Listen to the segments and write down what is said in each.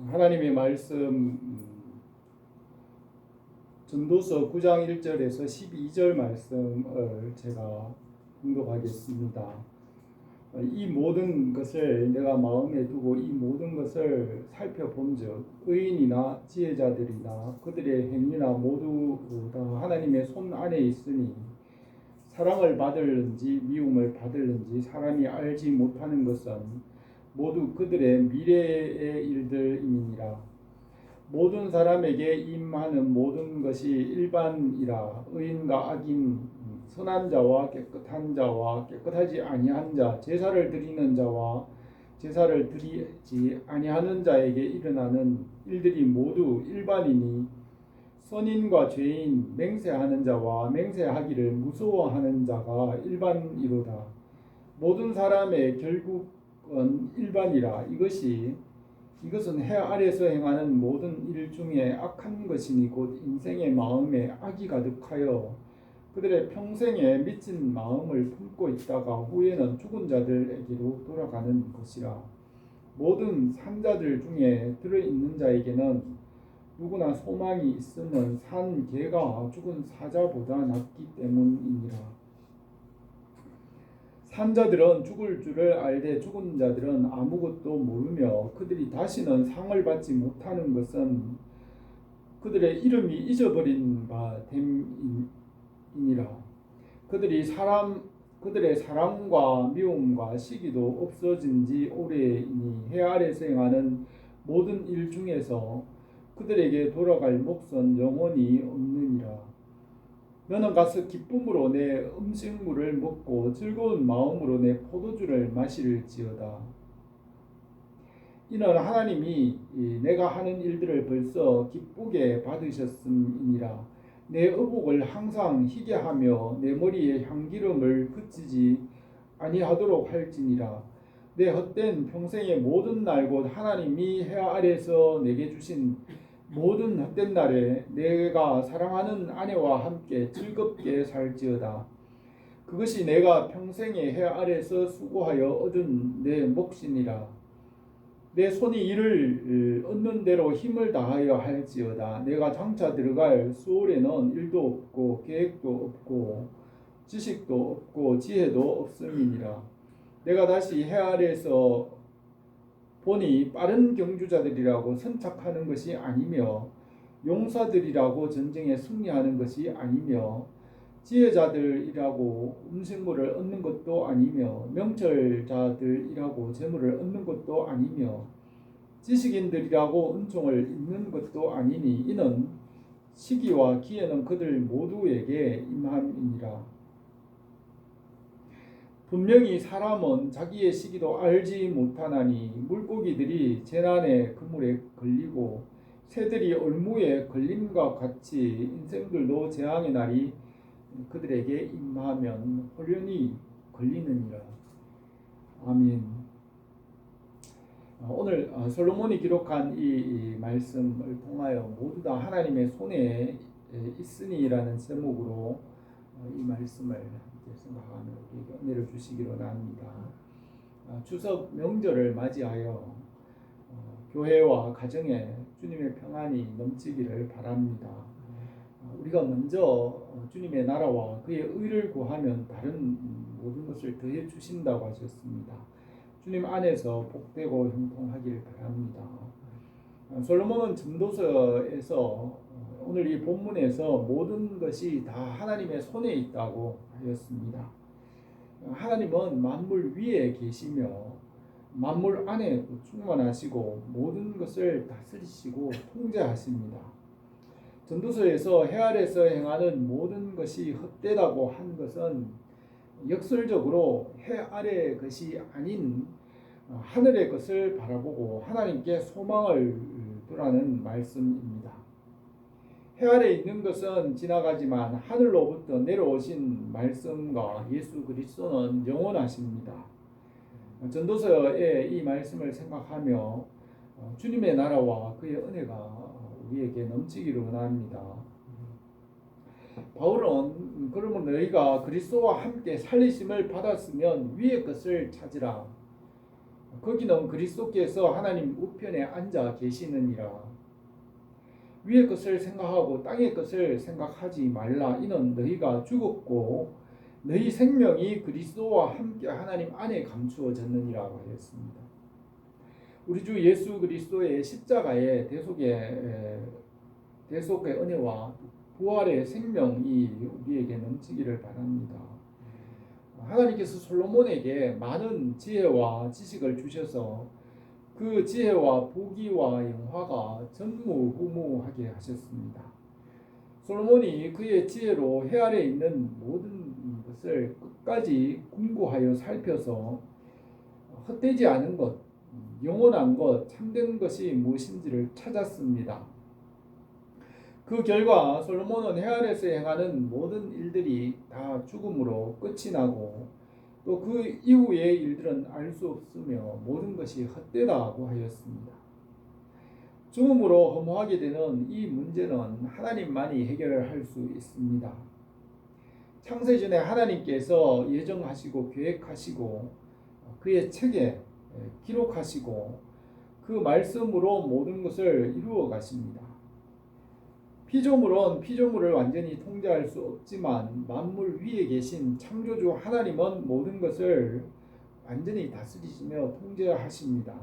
하나님의 말씀 전도서 9장 1절에서 12절 말씀을 제가 공독하겠습니다. 이 모든 것을 내가 마음에 두고 이 모든 것을 살펴본즉 의인이나 지혜자들이나 그들의 행위나 모두 다 하나님의 손 안에 있으니 사랑을 받을는지 미움을 받을는지 사람이 알지 못하는 것은 모두 그들의 미래의 일들이니라. 모든 사람에게 임하는 모든 것이 일반이라. 의인과 악인, 선한 자와 깨끗한 자와 깨끗하지 아니한 자, 제사를 드리는 자와 제사를 드리지 아니하는 자에게 일어나는 일들이 모두 일반이니 선인과 죄인, 맹세하는 자와 맹세하기를 무서워하는 자가 일반이로다. 모든 사람의 결국은 일반이라. 이것은 해 아래서 행하는 모든 일 중에 악한 것이니 곧 인생의 마음에 악이 가득하여 그들의 평생에 미친 마음을 품고 있다가 후에는 죽은 자들에게로 돌아가는 것이라. 모든 산자들 중에 들어있는 자에게는 누구나 소망이 있으면 산 개가 죽은 사자보다 낫기 때문이니라. 산자들은 죽을 줄을 알되 죽은 자들은 아무것도 모르며 그들이 다시는 상을 받지 못하는 것은 그들의 이름이 잊어버린 바 됨이니라. 그들의 사랑과 미움과 시기도 없어진 지 오래이니 해 아래서 행하는 모든 일 중에서 그들에게 돌아갈 몫은 영원히 없느니라. 너는 가서 기쁨으로 내 음식물을 먹고 즐거운 마음으로 내 포도주를 마실지어다. 이는 하나님이 내가 하는 일들을 벌써 기쁘게 받으셨음이니라. 내 의복을 항상 희게 하며 내 머리에 향기름을 그치지 아니하도록 할지니라. 내 헛된 평생의 모든 날 곧 하나님이 해 아래서 내게 주신 모든 헛된 날에 내가 사랑하는 아내와 함께 즐겁게 살지어다. 그것이 내가 평생에 해 아래서 수고하여 얻은 내 몫이니라. 내 손이 이를 얻는 대로 힘을 다하여 할지어다. 내가 장차 들어갈 수월에는 일도 없고 계획도 없고 지식도 없고 지혜도 없음이니라. 내가 다시 해 아래서 보니 빠른 경주자들이라고 선착하는 것이 아니며 용사들이라고 전쟁에 승리하는 것이 아니며 지혜자들이라고 음식물을 얻는 것도 아니며 명철자들이라고 재물을 얻는 것도 아니며 지식인들이라고 은총을 입는 것도 아니니 이는 시기와 기회는 그들 모두에게 임함이니라. 분명히 사람은 자기의 시기도 알지 못하나니 물고기들이 재난의 그물에 걸리고 새들이 올무에 걸림과 같이 인생들도 재앙의 날이 그들에게 임하면 홀연히 걸리느니라. 아멘. 오늘 솔로몬이 기록한 이 말씀을 통하여 모두 다 하나님의 손에 있으니라는 제목으로 이 말씀을 생각하며 우리에게 은혜를 주시기로 합니다. 추석 명절을 맞이하여 교회와 가정에 주님의 평안이 넘치기를 바랍니다. 우리가 먼저 주님의 나라와 그의 의를 구하면 다른 모든 것을 더해 주신다고 하셨습니다. 주님 안에서 복되고 형통하기를 바랍니다. 솔로몬은 전도서에서 오늘 이 본문에서 모든 것이 다 하나님의 손에 있다고 하였습니다. 하나님은 만물 위에 계시며 만물 안에 충만하시고 모든 것을 다스리시고 통제하십니다. 전도서에서 해 아래서 행하는 모든 것이 헛되다고 한 것은 역설적으로 해 아래 것이 아닌 하늘의 것을 바라보고 하나님께 소망을 두라는 말씀입니다. 해 아래 있는 것은 지나가지만 하늘로부터 내려오신 말씀과 예수 그리스도는 영원하십니다. 전도서의 이 말씀을 생각하며 주님의 나라와 그의 은혜가 우리에게 넘치기를 원합니다. 바울은 그러면 너희가 그리스도와 함께 살리심을 받았으면 위의 것을 찾으라. 거기는 그리스도께서 하나님 우편에 앉아 계시느니라. 위의 것을 생각하고 땅의 것을 생각하지 말라. 이는 너희가 죽었고 너희 생명이 그리스도와 함께 하나님 안에 감추어졌느니라고 하였습니다. 우리 주 예수 그리스도의 십자가의 대속의 은혜와 부활의 생명이 우리에게 넘치기를 바랍니다. 하나님께서 솔로몬에게 많은 지혜와 지식을 주셔서 그 지혜와 보기와 영화가 전무후무하게 하셨습니다. 솔로몬이 그의 지혜로 해 아래 있는 모든 것을 끝까지 궁구하여 살펴서 헛되지 않은 것, 영원한 것, 참된 것이 무엇인지를 찾았습니다. 그 결과 솔로몬은 해 아래에서 행하는 모든 일들이 다 죽음으로 끝이 나고 또 그 이후의 일들은 알 수 없으며 모든 것이 헛되다고 하였습니다. 죽음으로 허무하게 되는 이 문제는 하나님만이 해결할 수 있습니다. 창세전에 하나님께서 예정하시고 계획하시고 그의 책에 기록하시고 그 말씀으로 모든 것을 이루어 가십니다. 피조물은 피조물을 완전히 통제할 수 없지만 만물 위에 계신 창조주 하나님은 모든 것을 완전히 다스리시며 통제하십니다.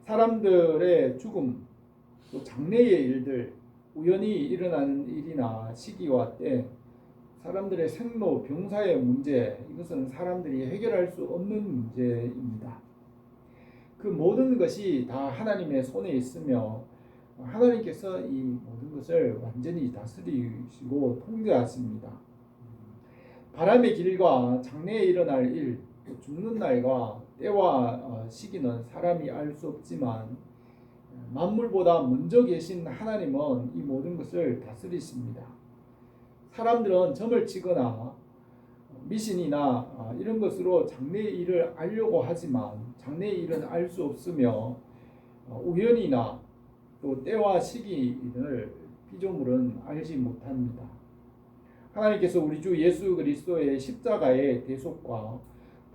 사람들의 죽음, 또 장래의 일들, 우연히 일어나는 일이나 시기와 때, 사람들의 생로, 병사의 문제, 이것은 사람들이 해결할 수 없는 문제입니다. 그 모든 것이 다 하나님의 손에 있으며 하나님께서 이 모든 것을 완전히 다스리시고 통제하십니다. 바람의 길과 장래에 일어날 일, 또 죽는 날과 때와 시기는 사람이 알 수 없지만 만물보다 먼저 계신 하나님은 이 모든 것을 다스리십니다. 사람들은 점을 치거나 미신이나 이런 것으로 장래의 일을 알려고 하지만 장래의 일은 알 수 없으며 우연이나 또 때와 시기를 피조물은 알지 못합니다. 하나님께서 우리 주 예수 그리스도의 십자가의 대속과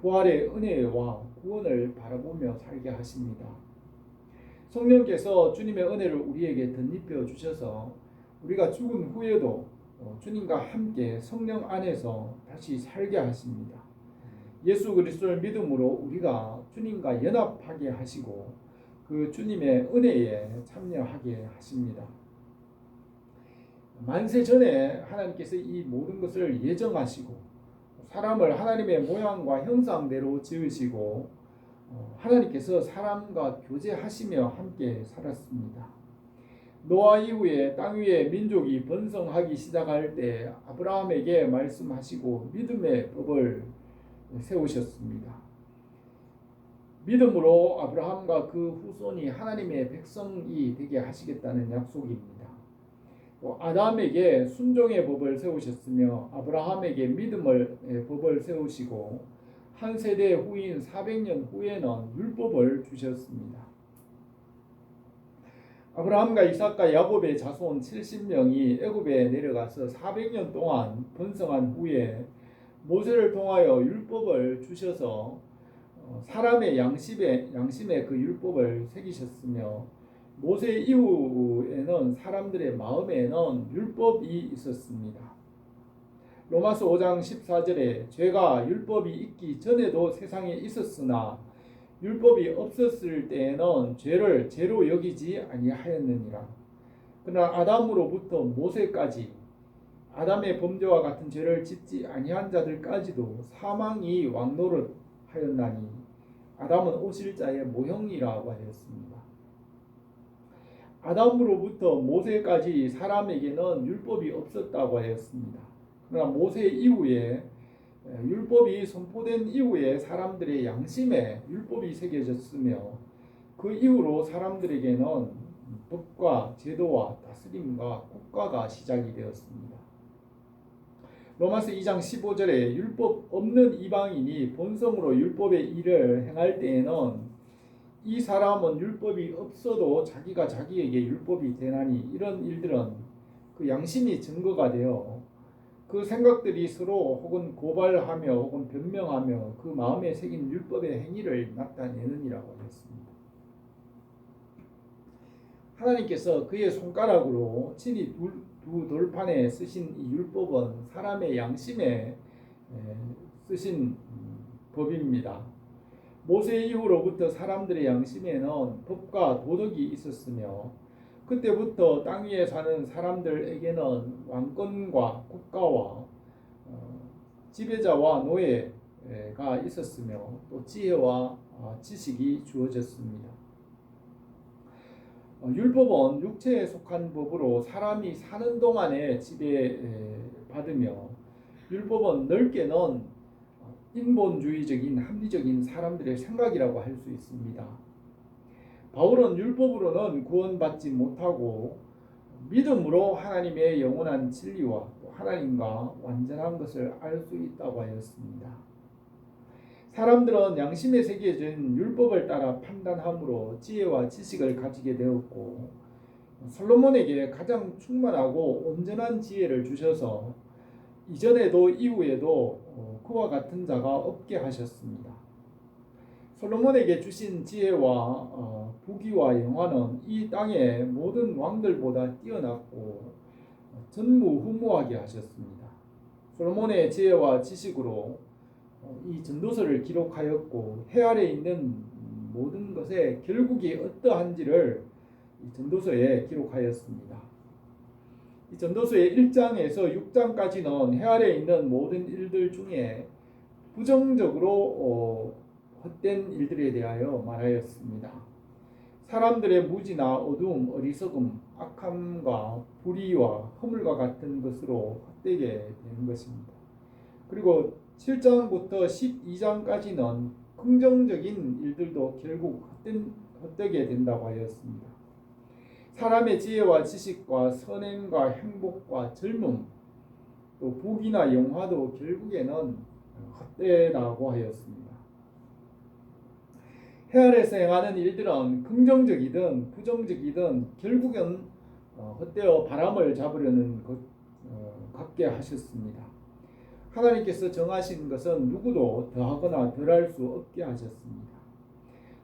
부활의 은혜와 구원을 바라보며 살게 하십니다. 성령께서 주님의 은혜를 우리에게 덧입혀 주셔서 우리가 죽은 후에도 주님과 함께 성령 안에서 다시 살게 하십니다. 예수 그리스도를 믿음으로 우리가 주님과 연합하게 하시고 그 주님의 은혜에 참여하게 하십니다. 만세 전에 하나님께서 이 모든 것을 예정하시고 사람을 하나님의 모양과 형상대로 지으시고 하나님께서 사람과 교제하시며 함께 살았습니다. 노아 이후에 땅 위에 민족이 번성하기 시작할 때 아브라함에게 말씀하시고 믿음의 법을 세우셨습니다. 믿음으로 아브라함과 그 후손이 하나님의 백성이 되게 하시겠다는 약속입니다. 또 아담에게 순종의 법을 세우셨으며 아브라함에게 믿음의 법을 세우시고 한 세대 후인 400년 후에는 율법을 주셨습니다. 아브라함과 이삭과 야곱의 자손 70명이 애굽에 내려가서 400년 동안 번성한 후에 모세를 통하여 율법을 주셔서 사람의 양심에 그 율법을 새기셨으며 모세 이후에는 사람들의 마음에는 율법이 있었습니다. 로마서 5장 14절에 죄가 율법이 있기 전에도 세상에 있었으나 율법이 없었을 때에는 죄를 죄로 여기지 아니하였느니라. 그러나 아담으로부터 모세까지 아담의 범죄와 같은 죄를 짓지 아니한 자들까지도 사망이 왕노릇하였나니 아담은 오실자의 모형이라고 하였습니다. 아담으로부터 모세까지 사람에게는 율법이 없었다고 하였습니다. 그러나 모세 이후에 율법이 선포된 이후에 사람들의 양심에 율법이 새겨졌으며 그 이후로 사람들에게는 법과 제도와 다스림과 국가가 시작이 되었습니다. 로마서 2장 15절에 율법 없는 이방인이 본성으로 율법의 일을 행할 때에는 이 사람은 율법이 없어도 자기가 자기에게 율법이 되나니 이런 일들은 그 양심이 증거가 되어 그 생각들이 서로 혹은 고발하며 혹은 변명하며 그 마음에 새긴 율법의 행위를 나타내느니라고 했습니다. 하나님께서 그의 손가락으로 친히 두 돌판에 쓰신 이 율법은 사람의 양심에 쓰신 법입니다. 모세 이후로부터 사람들의 양심에는 법과 도덕이 있었으며 그때부터 땅 위에 사는 사람들에게는 왕권과 국가와 지배자와 노예가 있었으며 또 지혜와 지식이 주어졌습니다. 율법은 육체에 속한 법으로 사람이 사는 동안에 지배받으며 율법은 넓게는 인본주의적인 합리적인 사람들의 생각이라고 할 수 있습니다. 바울은 율법으로는 구원받지 못하고 믿음으로 하나님의 영원한 진리와 또 하나님과 완전한 것을 알 수 있다고 하였습니다. 사람들은 양심에 새겨진 율법을 따라 판단함으로 지혜와 지식을 가지게 되었고 솔로몬에게 가장 충만하고 온전한 지혜를 주셔서 이전에도 이후에도 그와 같은 자가 없게 하셨습니다. 솔로몬에게 주신 지혜와 부귀와 영화는 이 땅의 모든 왕들보다 뛰어났고 전무후무하게 하셨습니다. 솔로몬의 지혜와 지식으로 이 전도서를 기록하였고 해 아래 있는 모든 것의 결국이 어떠한지를 이 전도서에 기록하였습니다. 이 전도서의 1장에서 6장까지는 해 아래 있는 모든 일들 중에 부정적으로 헛된 일들에 대하여 말하였습니다. 사람들의 무지나 어두움, 어리석음, 악함과 불의와 허물과 같은 것으로 헛되게 되는 것입니다. 그리고 7장부터 12장까지는 긍정적인 일들도 결국 헛되게 된다고 하였습니다. 사람의 지혜와 지식과 선행과 행복과 젊음 또 부귀나 영화도 결국에는 헛되다고 하였습니다. 해 아래에서 행하는 일들은 긍정적이든 부정적이든 결국은 헛되어 바람을 잡으려는 것 같게 하셨습니다. 하나님께서 정하신 것은 누구도 더하거나 덜할 수 없게 하셨습니다.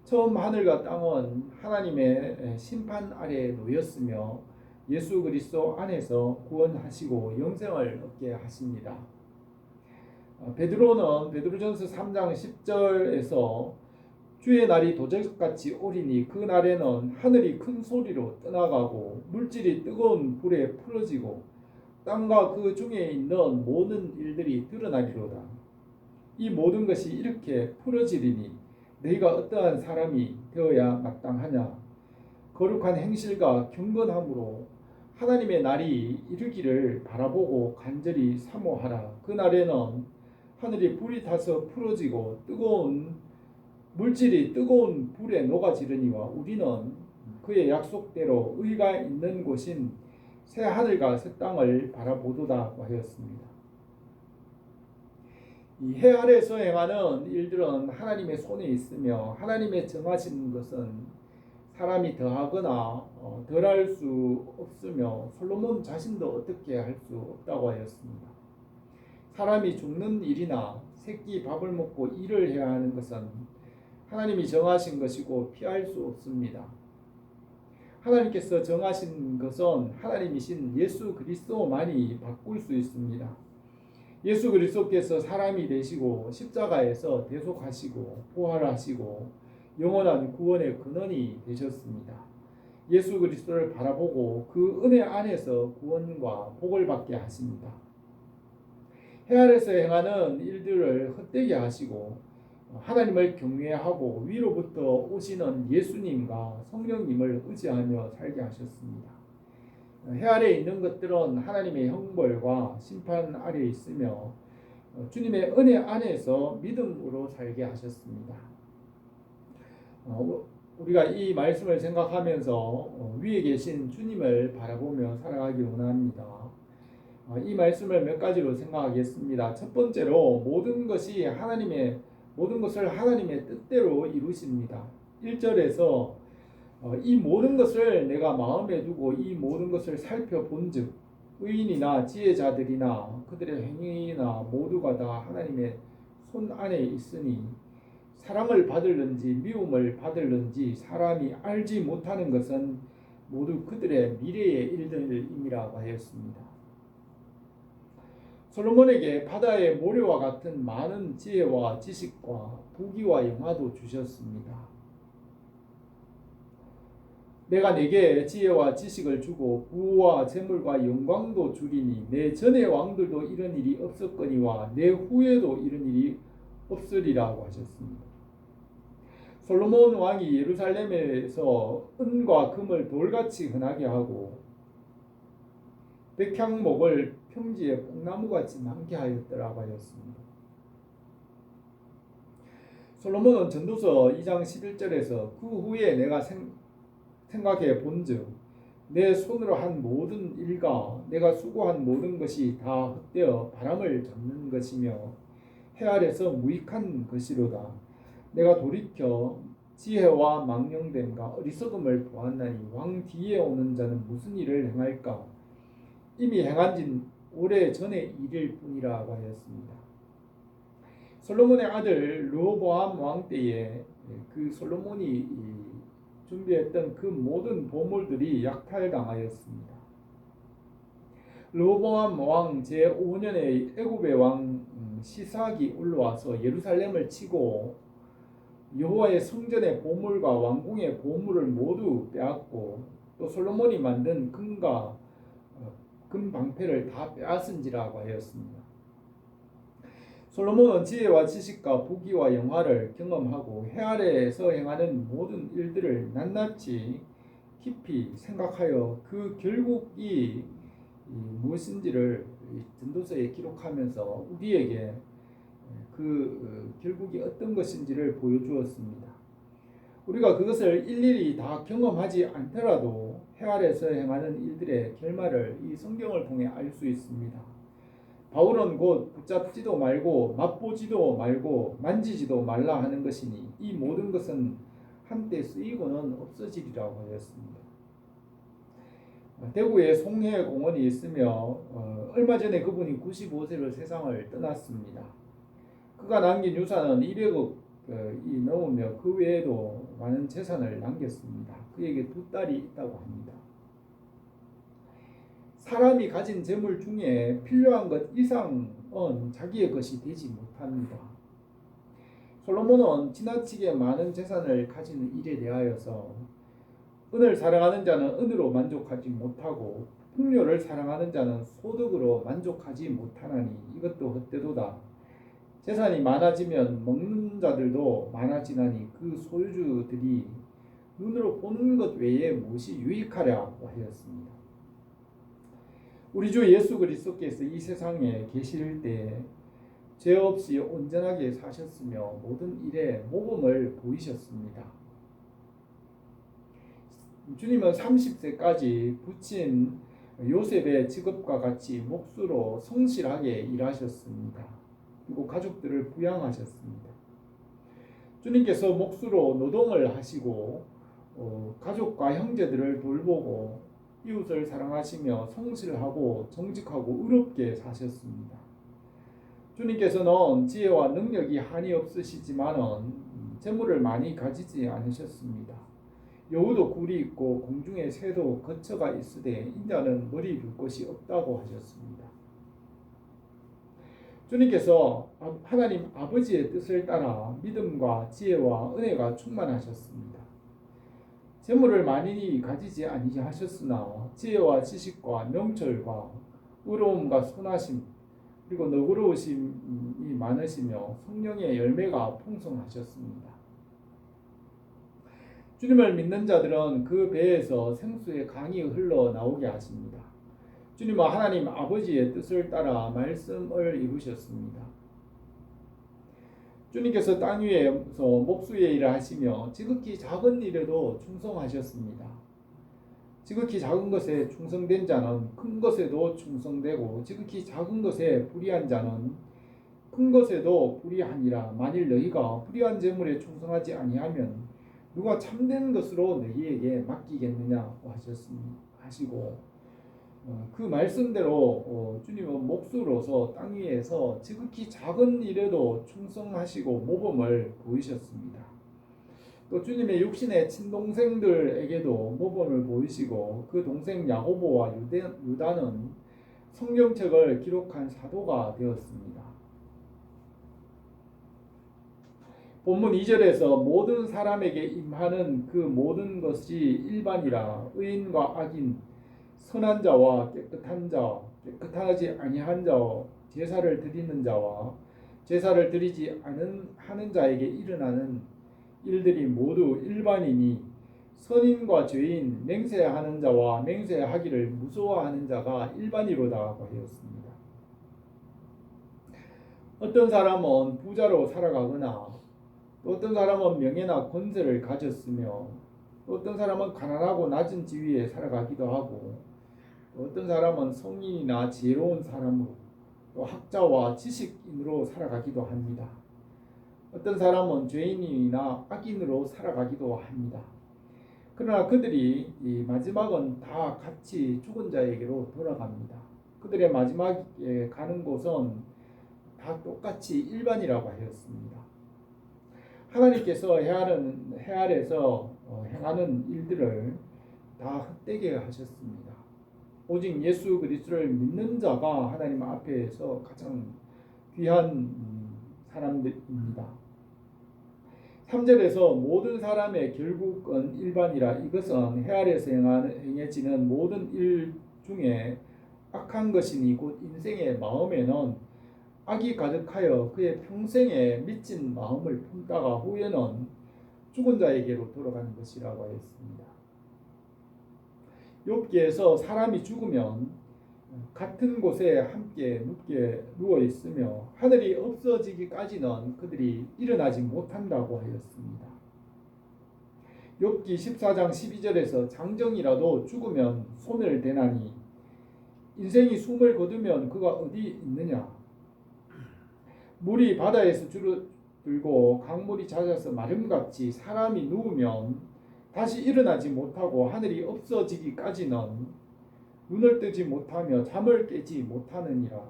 처음 하늘과 땅은 하나님의 심판 아래에 놓였으며 예수 그리스도 안에서 구원하시고 영생을 얻게 하십니다. 베드로는 베드로전서 3장 10절에서 주의 날이 도적같이 오리니 그 날에는 하늘이 큰 소리로 떠나가고 물질이 뜨거운 불에 풀어지고 땅과 그 중에 있는 모든 일들이 드러나리로다. 이 모든 것이 이렇게 풀어지리니 너희가 어떠한 사람이 되어야 마땅하냐. 거룩한 행실과 경건함으로 하나님의 날이 이르기를 바라보고 간절히 사모하라. 그 날에는 하늘이 불이 타서 풀어지고 물질이 뜨거운 불에 녹아지르니와 우리는 그의 약속대로 의가 있는 곳인 새 하늘과 새 땅을 바라보도다고 하였습니다. 이 해 아래에서 행하는 일들은 하나님의 손에 있으며 하나님의 정하신 것은 사람이 더하거나 덜할 수 없으며 솔로몬 자신도 어떻게 할 수 없다고 하였습니다. 사람이 죽는 일이나 새끼 밥을 먹고 일을 해야 하는 것은 하나님이 정하신 것이고 피할 수 없습니다. 하나님께서 정하신 것은 하나님이신 예수 그리스도만이 바꿀 수 있습니다. 예수 그리스도께서 사람이 되시고 십자가에서 대속하시고 부활하시고 영원한 구원의 근원이 되셨습니다. 예수 그리스도를 바라보고 그 은혜 안에서 구원과 복을 받게 하십니다. 해 아래에서 행하는 일들을 헛되게 하시고 하나님을 경외하고 위로부터 오시는 예수님과 성령님을 의지하며 살게 하셨습니다. 해 아래에 있는 것들은 하나님의 형벌과 심판 아래에 있으며 주님의 은혜 안에서 믿음으로 살게 하셨습니다. 우리가 이 말씀을 생각하면서 위에 계신 주님을 바라보며 살아가기 원합니다. 이 말씀을 몇 가지로 생각하겠습니다. 첫 번째로 모든 것을 하나님의 뜻대로 이루십니다. 1절에서 이 모든 것을 내가 마음에 두고 이 모든 것을 살펴본즉 의인이나 지혜자들이나 그들의 행위나 모두가 다 하나님의 손 안에 있으니 사랑을 받을는지 미움을 받을는지 사람이 알지 못하는 것은 모두 그들의 미래의 일들임이라고 하였습니다. 솔로몬에게 바다의 모래와 같은 많은 지혜와 지식과 부귀와 영화도 주셨습니다. 내가 내게 지혜와 지식을 주고 부와 재물과 영광도 주리니 내 전의 왕들도 이런 일이 없었거니와 내 후에도 이런 일이 없으리라고 하셨습니다. 솔로몬 왕이 예루살렘에서 은과 금을 돌같이 흔하게 하고 백향목을 평지에 뽕나무같이 많게 하였더라고 하였습니다. 솔로몬은 전도서 2장 11절에서 그 후에 내가 생각해 본즉 내 손으로 한 모든 일과 내가 수고한 모든 것이 다 헛되어 바람을 잡는 것이며 해 아래서 무익한 것이로다. 내가 돌이켜 지혜와 망령됨과 어리석음을 보았나니 왕 뒤에 오는 자는 무슨 일을 행할까? 이미 행한진 오래 전의 일일 뿐이라고 하였습니다. 솔로몬의 아들 르호보암 왕 때에 그 솔로몬이 준비했던 그 모든 보물들이 약탈당하였습니다. 르호보암 왕 제5년에 애굽의 왕 시삭이 올라와서 예루살렘을 치고 여호와의 성전의 보물과 왕궁의 보물을 모두 빼앗고 또 솔로몬이 만든 금과 금 방패를 다 빼앗은지라고 하였습니다. 솔로몬은 지혜와 지식과 부귀와 영화를 경험하고 해 아래에서 행하는 모든 일들을 낱낱이 깊이 생각하여 그 결국이 무엇인지를 전도서에 기록하면서 우리에게 그 결국이 어떤 것인지를 보여주었습니다. 우리가 그것을 일일이 다 경험하지 않더라도 해 아래에서 행하는 일들의 결말을 이 성경을 통해 알 수 있습니다. 바울은 곧 붙잡지도 말고 맛보지도 말고 만지지도 말라 하는 것이니 이 모든 것은 한때 쓰이고는 없어지리라고 하였습니다. 대구에 송해공원이 있으며 얼마 전에 그분이 95세로 세상을 떠났습니다. 그가 남긴 유산은 200억이 넘으며 그 외에도 많은 재산을 남겼습니다. 그에게 2딸이 있다고 합니다. 사람이 가진 재물 중에 필요한 것 이상은 자기의 것이 되지 못합니다. 솔로몬은 지나치게 많은 재산을 가지는 일에 대하여서 은을 사랑하는 자는 은으로 만족하지 못하고 풍요를 사랑하는 자는 소득으로 만족하지 못하나니 이것도 헛되도다. 재산이 많아지면 먹는 자들도 많아지나니 그 소유주들이 눈으로 보는 것 외에 무엇이 유익하랴고 하였습니다. 우리 주 예수 그리스도께서 이 세상에 계실 때 죄 없이 온전하게 사셨으며 모든 일에 모범을 보이셨습니다. 주님은 30세까지 부친 요셉의 직업과 같이 몫으로 성실하게 일하셨습니다. 그리고 가족들을 부양하셨습니다. 주님께서 몫으로 노동을 하시고 가족과 형제들을 돌보고 이웃을 사랑하시며 성실하고 정직하고 의롭게 사셨습니다. 주님께서는 지혜와 능력이 한이 없으시지만은 재물을 많이 가지지 않으셨습니다. 여우도 굴이 있고 공중의 새도 거처가 있으되 인자는 머리 둘 곳이 없다고 하셨습니다. 주님께서 하나님 아버지의 뜻을 따라 믿음과 지혜와 은혜가 충만하셨습니다. 재물을 많이 가지지 아니하셨으나 지혜와 지식과 명철과 의로움과 선하심 그리고 너그러우심이 많으시며 성령의 열매가 풍성하셨습니다. 주님을 믿는 자들은 그 배에서 생수의 강이 흘러나오게 하십니다. 주님은 하나님 아버지의 뜻을 따라 말씀을 이루셨습니다. 주님께서 땅 위에서 목수의 일을 하시며 지극히 작은 일에도 충성하셨습니다. 지극히 작은 것에 충성된 자는 큰 것에도 충성되고 지극히 작은 것에 불의한 자는 큰 것에도 불의하니라. 만일 너희가 불의한 재물에 충성하지 아니하면 누가 참된 것으로 너희에게 맡기겠느냐고 하시고 그 말씀대로 주님은 목수로서 땅 위에서 지극히 작은 일에도 충성하시고 모범을 보이셨습니다. 또 주님의 육신의 친동생들에게도 모범을 보이시고 그 동생 야고보와 유다는 성경책을 기록한 사도가 되었습니다. 본문 2절에서 모든 사람에게 임하는 그 모든 것이 일반이라 의인과 악인, 선한 자와 깨끗한 자, 깨끗하지 아니한 자와 제사를 드리는 자와 제사를 드리지 하는 자에게 일어나는 일들이 모두 일반이니 선인과 죄인, 맹세하는 자와 맹세하기를 무서워하는 자가 일반이로다고 하였습니다. 어떤 사람은 부자로 살아가거나 또 어떤 사람은 명예나 권세를 가졌으며 또 어떤 사람은 가난하고 낮은 지위에 살아가기도 하고 또 어떤 사람은 성인이나 지혜로운 사람으로 또 학자와 지식인으로 살아가기도 합니다. 어떤 사람은 죄인이나 악인으로 살아가기도 합니다. 그러나 그들이 이 마지막은 다 같이 죽은 자에게로 돌아갑니다. 그들의 마지막에 가는 곳은 다 똑같이 일반이라고 하였습니다. 하나님께서 해아래서 행하는 일들을 다 헛되게 하셨습니다. 오직 예수 그리스도를 믿는 자가 하나님 앞에서 가장 귀한 사람들입니다. 3절에서 모든 사람의 결국은 일반이라 이것은 해아래서 행해지는 모든 일 중에 악한 것이니 곧 인생의 마음에는 악이 가득하여 그의 평생에 미친 마음을 품다가 후에는 죽은 자에게로 돌아가는 것이라고 했습니다. 욥기에서 사람이 죽으면 같은 곳에 함께 누워 있으며 하늘이 없어지기까지는 그들이 일어나지 못한다고 하였습니다. 욥기 14장 12절에서 장정이라도 죽으면 손을 대나니 인생이 숨을 거두면 그가 어디 있느냐. 물이 바다에서 줄어들고 강물이 잦아서 마름같이 사람이 누우면 다시 일어나지 못하고 하늘이 없어지기까지는 눈을 뜨지 못하며 잠을 깨지 못하느니라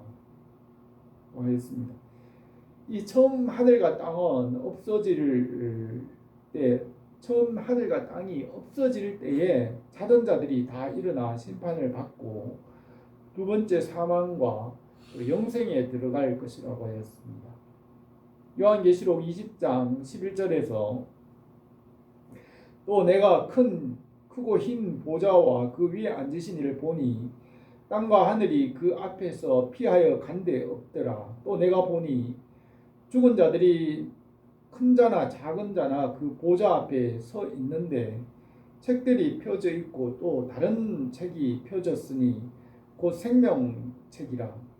하였습니다. 이 처음 하늘과 땅은 처음 하늘과 땅이 없어질 때에 자던 자들이 다 일어나 심판을 받고 두 번째 사망과 영생에 들어갈 것이라고 하였습니다. 요한계시록 20장 11절에서 또 내가 크고 흰 보좌와 그 위에 앉으신 이를 보니 땅과 하늘이 그 앞에서 피하여 간데 없더라. 또 내가 보니 죽은 자들이 큰 자나 작은 자나 그 보좌 앞에 서 있는데 책들이 펴져 있고 또 다른 책이 펴졌으니 곧 생명책이라.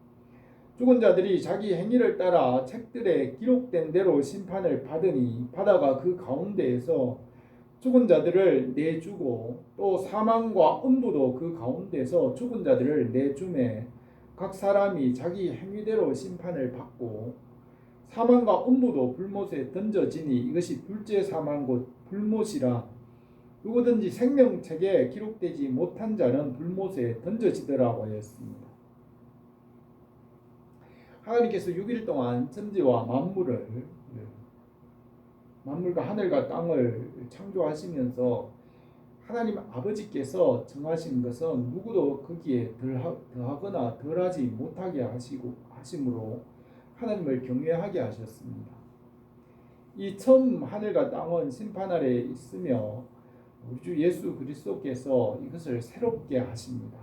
죽은 자들이 자기 행위를 따라 책들에 기록된 대로 심판을 받으니 바다가 그 가운데에서 죽은 자들을 내주고 또 사망과 음부도 그 가운데서 죽은 자들을 내주매 각 사람이 자기 행위대로 심판을 받고 사망과 음부도 불못에 던져지니 이것이 둘째 사망 곧 불못이라. 누구든지 생명책에 기록되지 못한 자는 불못에 던져지더라고 했습니다. 하나님께서 6일 동안 천지와 만물과 하늘과 땅을 창조하시면서 하나님 아버지께서 정하신 것은 누구도 거기에 더하거나 덜하지 못하게 하심으로 하나님을 경외하게 하셨습니다. 이 처음 하늘과 땅은 심판 아래에 있으며 우리 주 예수 그리스도께서 이것을 새롭게 하십니다.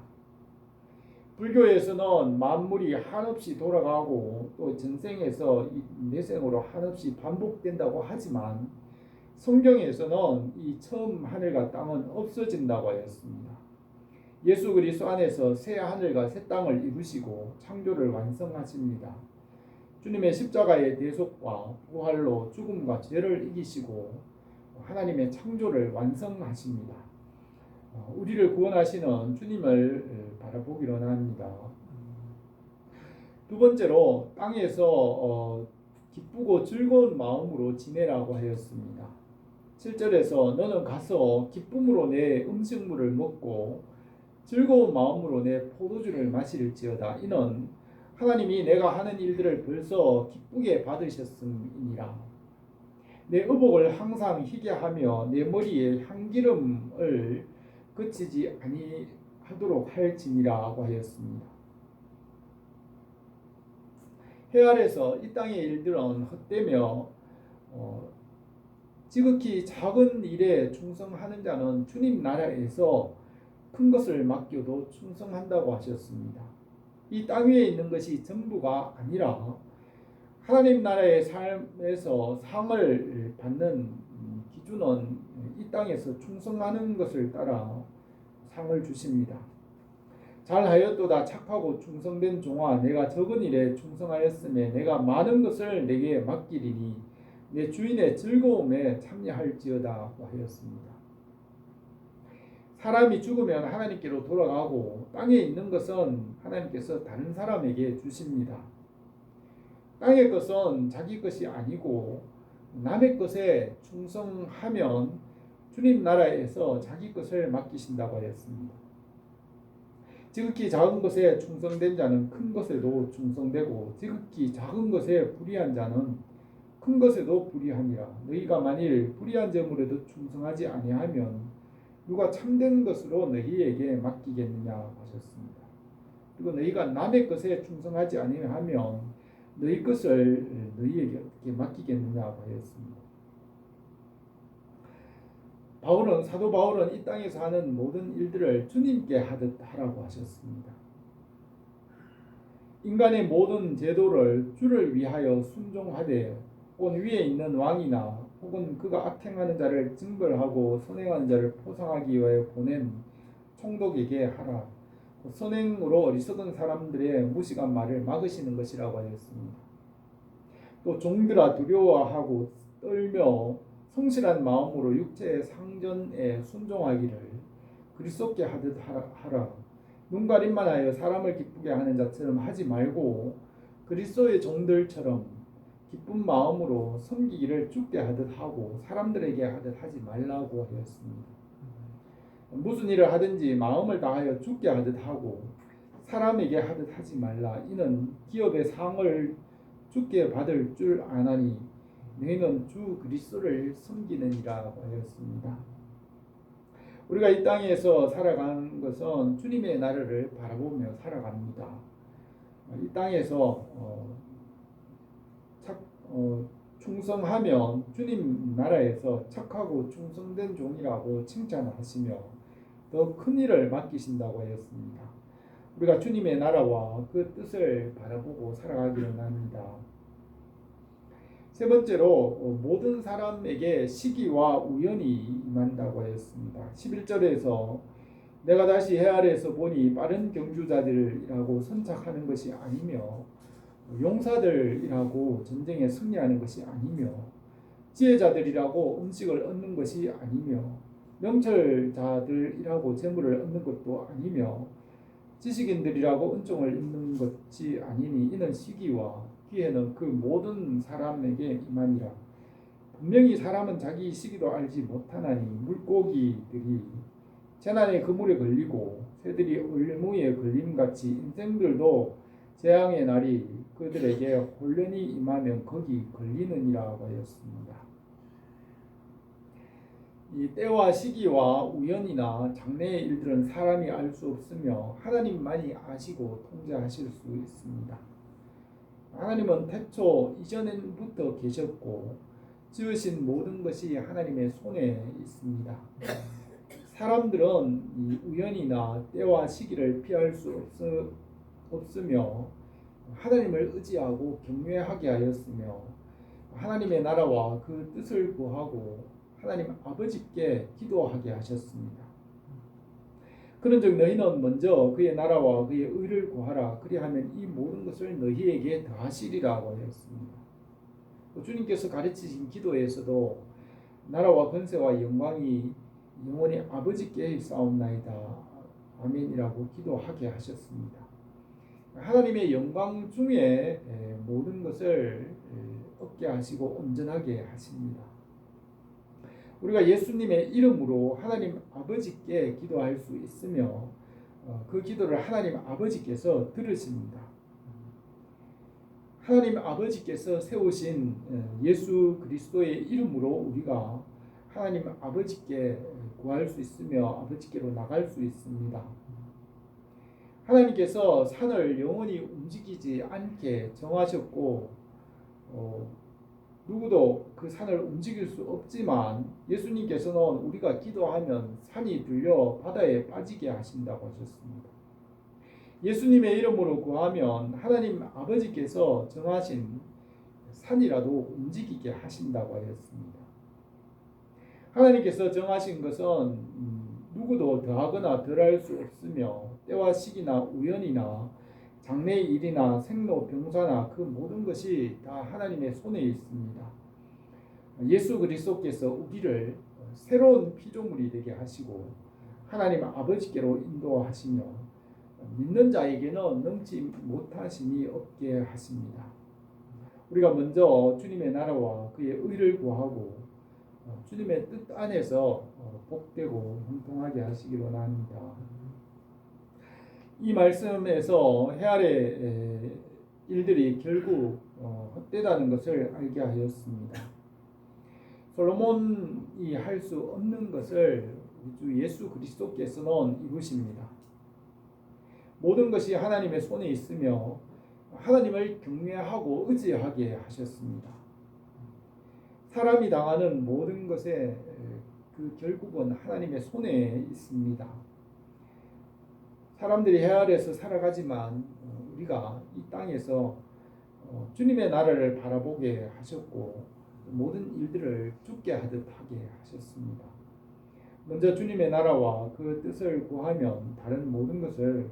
불교에서는 만물이 한없이 돌아가고 또 전생에서 내생으로 한없이 반복된다고 하지만 성경에서는 이 처음 하늘과 땅은 없어진다고 하였습니다. 예수 그리스도 안에서 새 하늘과 새 땅을 이루시고 창조를 완성하십니다. 주님의 십자가의 대속과 부활로 죽음과 죄를 이기시고 하나님의 창조를 완성하십니다. 우리를 구원하시는 주님을 바라보기로 합니다. 두 번째로 땅에서 기쁘고 즐거운 마음으로 지내라고 하였습니다. 7절에서 너는 가서 기쁨으로 내 음식물을 먹고 즐거운 마음으로 내 포도주를 마실지어다. 이는 하나님이 내가 하는 일들을 벌써 기쁘게 받으셨음이니라. 내 의복을 항상 희게 하며 내 머리에 향기름을 그치지 아니하도록 할지니라고 하였습니다. 해 아래서 이 땅의 일들은 헛되며 지극히 작은 일에 충성하는 자는 주님 나라에서 큰 것을 맡겨도 충성한다고 하셨습니다. 이 땅 위에 있는 것이 전부가 아니라 하나님 나라의 삶에서 상을 받는 기준은 이 땅에서 충성하는 것을 따라 상을 주십니다. 잘하였도다 착하고 충성된 종아, 내가 적은 일에 충성하였음에 내가 많은 것을 내게 맡기리니 내 주인의 즐거움에 참여할지어다고 하였습니다. 사람이 죽으면 하나님께로 돌아가고 땅에 있는 것은 하나님께서 다른 사람에게 주십니다. 땅의 것은 자기 것이 아니고 남의 것에 충성하면 주님 나라에서 자기 것을 맡기신다고 하였습니다. 지극히 작은 것에 충성된 자는 큰 것에도 충성되고 지극히 작은 것에 불의한 자는 큰 것에도 불의하니라. 너희가 만일 불의한 점으로도 충성하지 아니하면 누가 참된 것으로 너희에게 맡기겠느냐 하셨습니다. 그리고 너희가 남의 것에 충성하지 아니하면 너희 것을 너희에게 어떻게 맡기겠느냐고 하였습니다. 사도 바울은 이 땅에서 하는 모든 일들을 주님께 하듯 하라고 하셨습니다. 인간의 모든 제도를 주를 위하여 순종하되 온 위에 있는 왕이나 혹은 그가 악행하는 자를 징벌하고 선행하는 자를 포상하기 위하여 보낸 총독에게 하라. 선행으로 어리석은 사람들의 무식한 말을 막으시는 것이라고 하였습니다. 또 종들아 두려워하고 떨며 성실한 마음으로 육체의 상전에 순종하기를 그리스도께 하듯 하라. 눈가림만 하여 사람을 기쁘게 하는 자처럼 하지 말고 그리스도의 종들처럼 기쁜 마음으로 섬기기를 주께 하듯 하고 사람들에게 하듯 하지 말라고 하였습니다. 무슨 일을 하든지 마음을 다하여 주께 하듯 하고 사람에게 하듯 하지 말라. 이는 기업의 상을 주께 받을 줄 아나니 너희는 주 그리스도를 섬기느니라고 하였습니다. 우리가 이 땅에서 살아가는 것은 주님의 나라를 바라보며 살아갑니다. 이 땅에서 충성하면 주님 나라에서 착하고 충성된 종이라고 칭찬하시며 더 큰 일을 맡기신다고 하였습니다. 우리가 주님의 나라와 그 뜻을 바라보고 살아가기를 합니다. 세 번째로 모든 사람에게 시기와 우연이 임한다고 하였습니다. 11절에서 내가 다시 해 아래에서 보니 빠른 경주자들이라고 선착하는 것이 아니며 용사들이라고 전쟁에 승리하는 것이 아니며 지혜자들이라고 음식을 얻는 것이 아니며 명철자들이라고 재물을 얻는 것도 아니며 지식인들이라고 은총을 입는 것이 아니니 이는 시기와 기회는 그 모든 사람에게 임하니라. 분명히 사람은 자기 시기도 알지 못하나니 물고기들이 재난의 그물에 걸리고 새들이 올무에 걸림같이 인생들도 재앙의 날이 그들에게 혼련히 임하면 거기 걸리느니라고 하였습니다. 이 때와 시기와 우연이나 장래의 일들은 사람이 알 수 없으며 하나님만이 아시고 통제하실 수 있습니다. 하나님은 태초 이전부터 계셨고 지으신 모든 것이 하나님의 손에 있습니다. 사람들은 이 우연이나 때와 시기를 피할 수 없으며 하나님을 의지하고 경외하게 하였으며 하나님의 나라와 그 뜻을 구하고 하나님 아버지께 기도하게 하셨습니다. 그런즉 너희는 먼저 그의 나라와 그의 의를 구하라. 그리하면 이 모든 것을 너희에게 더하시리라고 하였습니다. 주님께서 가르치신 기도에서도 나라와 권세와 영광이 영원히 아버지께 있사옵나이다. 아멘이라고 기도하게 하셨습니다. 하나님의 영광 중에 모든 것을 얻게 하시고 온전하게 하십니다. 우리가 예수님의 이름으로 하나님 아버지께 기도할 수 있으며 그 기도를 하나님 아버지께서 들으십니다. 하나님 아버지께서 세우신 예수 그리스도의 이름으로 우리가 하나님 아버지께 구할 수 있으며 아버지께로 나갈 수 있습니다. 하나님께서 산을 영원히 움직이지 않게 정하셨고 누구도 그 산을 움직일 수 없지만 예수님께서는 우리가 기도하면 산이 들려 바다에 빠지게 하신다고 하셨습니다. 예수님의 이름으로 구하면 하나님 아버지께서 정하신 산이라도 움직이게 하신다고 하였습니다. 하나님께서 정하신 것은 누구도 더하거나 덜할 수 없으며 때와 시기나 우연이나 장래의 일이나 생로병사나 그 모든 것이 다 하나님의 손에 있습니다. 예수 그리스도께서 우리를 새로운 피조물이 되게 하시고 하나님 아버지께로 인도하시며 믿는 자에게는 넘지 못하심이 없게 하십니다. 우리가 먼저 주님의 나라와 그의 의를 구하고 주님의 뜻 안에서 복되고 형통하게 하시기로 합니다. 이 말씀에서 헤아의 일들이 결국 헛되다는 것을 알게 하였습니다. 솔로몬이 할 수 없는 것을 주 예수 그리스도께서는 이루십니다. 모든 것이 하나님의 손에 있으며 하나님을 경외하고 의지하게 하셨습니다. 사람이 당하는 모든 것의 그 결국은 하나님의 손에 있습니다. 사람들이 해 아래에서 살아가지만 우리가 이 땅에서 주님의 나라를 바라보게 하셨고 모든 일들을 죽게 하듯 하게 하셨습니다. 먼저 주님의 나라와 그 뜻을 구하면 다른 모든 것을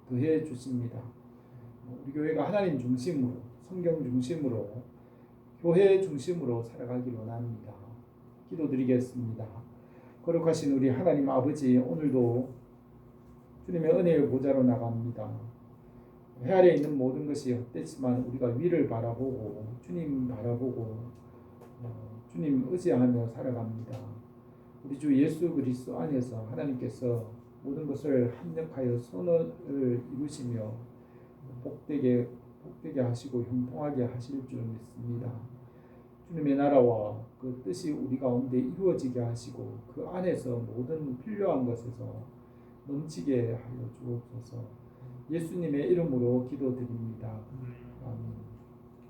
더해 주십니다. 우리 교회가 하나님 중심으로, 성경 중심으로, 교회 중심으로 살아가길 원합니다. 기도드리겠습니다. 거룩하신 우리 하나님 아버지, 오늘도 주님의 은혜의 보좌로 나갑니다. 해 아래에 있는 모든 것이 헛되지만 우리가 위를 바라보고 주님 바라보고 주님 의지하며 살아갑니다. 우리 주 예수 그리스도 안에서 하나님께서 모든 것을 합력하여 선을 이루시며 복되게 하시고 형통하게 하실 줄 믿습니다. 주님의 나라와 그 뜻이 우리 가운데 이루어지게 하시고 그 안에서 모든 필요한 것에서 넘치게 하여 주옵소서. 예수님의 이름으로 기도드립니다. 아멘.